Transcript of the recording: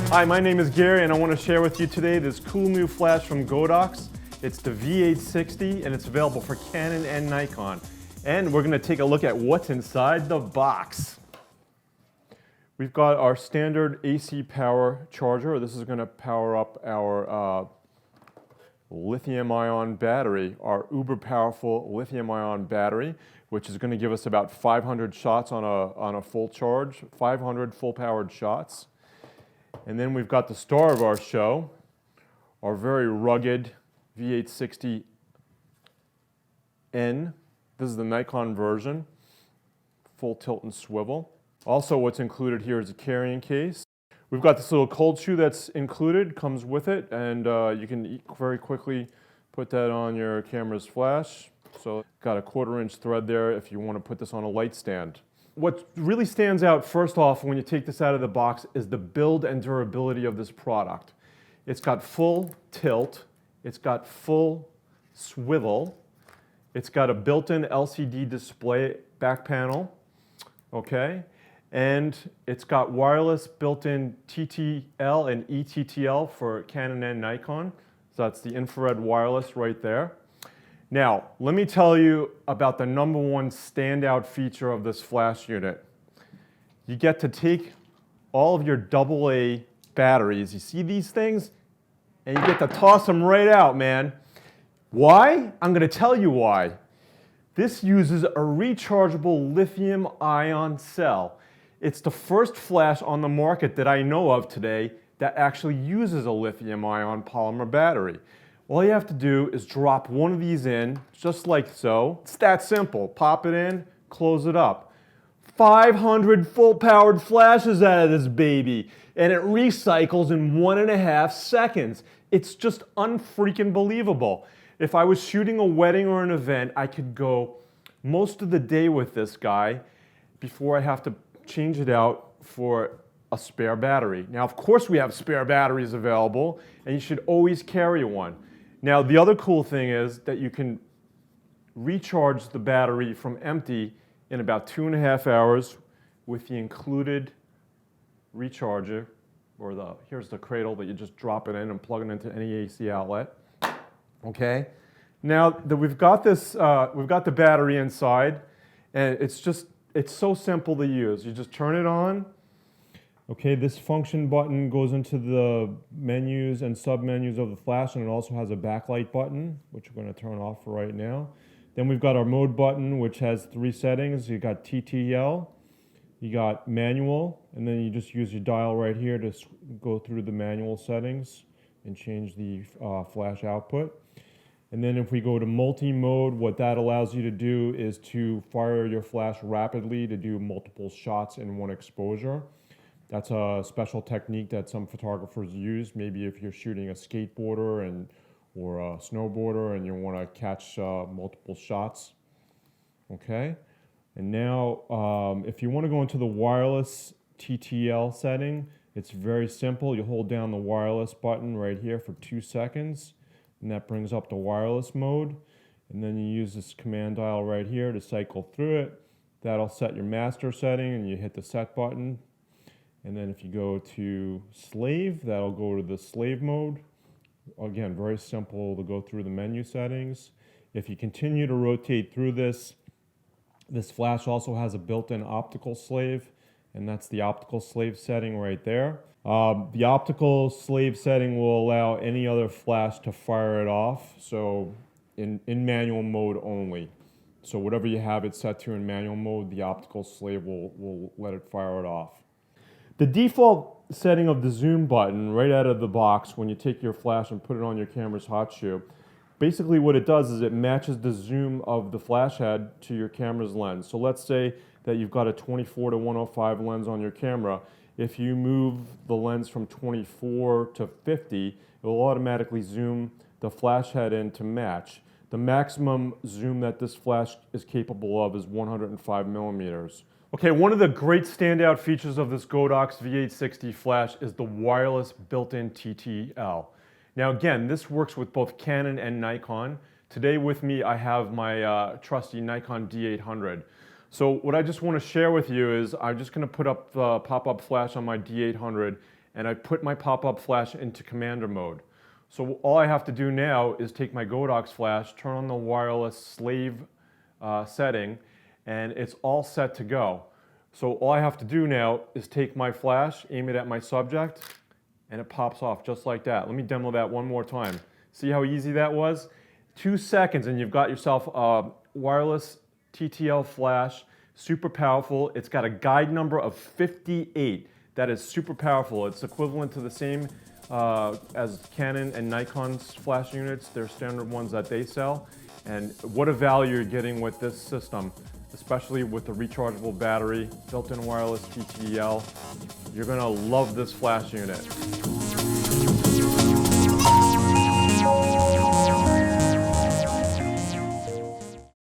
Hi, my name is Gary and I want to share with you today this cool new flash from Godox. It's the V860 and it's available for Canon and Nikon. And we're going to take a look at what's inside the box. We've got our standard AC power charger. This is going to power up our lithium-ion battery, our uber powerful lithium-ion battery, which is going to give us about 500 shots on a full charge, 500 full-powered shots. And then we've got the star of our show, our very rugged V860N. This is the Nikon version, full tilt and swivel. Also, what's included here is a carrying case. We've got this little cold shoe that's included, comes with it, and you can very quickly put that on your camera's flash. So, got a 1/4-inch thread there if you want to put this on a light stand. What really stands out first off when you take this out of the box is the build and durability of this product. It's got full tilt, it's got full swivel, it's got a built-in LCD display back panel, okay? And it's got wireless built-in TTL and eTTL for Canon and Nikon. So that's the infrared wireless right there. Now, let me tell you about the #1 standout feature of this flash unit. You get to take all of your AA batteries, you see these things? And you get to toss them right out, man. Why? I'm going to tell you why. This uses a rechargeable lithium-ion cell. It's the first flash on the market that I know of today that actually uses a lithium-ion polymer battery. All you have to do is drop one of these in, just like so. It's that simple. Pop it in, close it up. 500 full-powered flashes out of this baby, and it recycles in 1.5 seconds. It's just unfreaking believable. If I was shooting a wedding or an event, I could go most of the day with this guy before I have to change it out for a spare battery. Now, of course, we have spare batteries available, and you should always carry one. Now, the other cool thing is that you can recharge the battery from empty in about 2.5 hours with the included recharger, or here's the cradle that you just drop it in and plug it into any AC outlet. Okay. Now that we've got the battery inside, and it's so simple to use. You just turn it on. Okay, this function button goes into the menus and sub-menus of the flash, and it also has a backlight button, which we're going to turn off for right now. Then we've got our mode button, which has 3 settings. You got TTL, you got manual, and then you just use your dial right here to go through the manual settings and change the flash output. And then if we go to multi-mode, what that allows you to do is to fire your flash rapidly to do multiple shots in one exposure. That's a special technique that some photographers use. Maybe if you're shooting a skateboarder or a snowboarder and you want to catch multiple shots. Okay. And now, if you want to go into the wireless TTL setting, it's very simple. You hold down the wireless button right here for 2 seconds, and that brings up the wireless mode. And then you use this command dial right here to cycle through it. That'll set your master setting, and you hit the set button. And then if you go to slave, that'll go to the slave mode. Again, very simple to go through the menu settings. If you continue to rotate through this flash also has a built-in optical slave, and that's the optical slave setting right there. The optical slave setting will allow any other flash to fire it off, so in manual mode only. So whatever you have it set to in manual mode, the optical slave will let it fire it off. The default setting of the zoom button right out of the box when you take your flash and put it on your camera's hot shoe, basically what it does is it matches the zoom of the flash head to your camera's lens. So let's say that you've got a 24-105 lens on your camera. If you move the lens from 24 to 50, it will automatically zoom the flash head in to match. The maximum zoom that this flash is capable of is 105 millimeters. Okay, one of the great standout features of this Godox V860 flash is the wireless built-in TTL. Now again, this works with both Canon and Nikon. Today with me I have my trusty Nikon D800. So what I just want to share with you is I'm just going to put up the pop-up flash on my D800 and I put my pop-up flash into commander mode. So all I have to do now is take my Godox flash, turn on the wireless slave setting, and it's all set to go. So all I have to do now is take my flash, aim it at my subject, and it pops off just like that. Let me demo that one more time. See how easy that was? 2 seconds and you've got yourself a wireless TTL flash, super powerful. It's got a guide number of 58. That is super powerful. It's equivalent to the same as Canon and Nikon's flash units, their standard ones that they sell. And what a value you're getting with this system, especially with the rechargeable battery, built-in wireless TTL. You're gonna love this flash unit.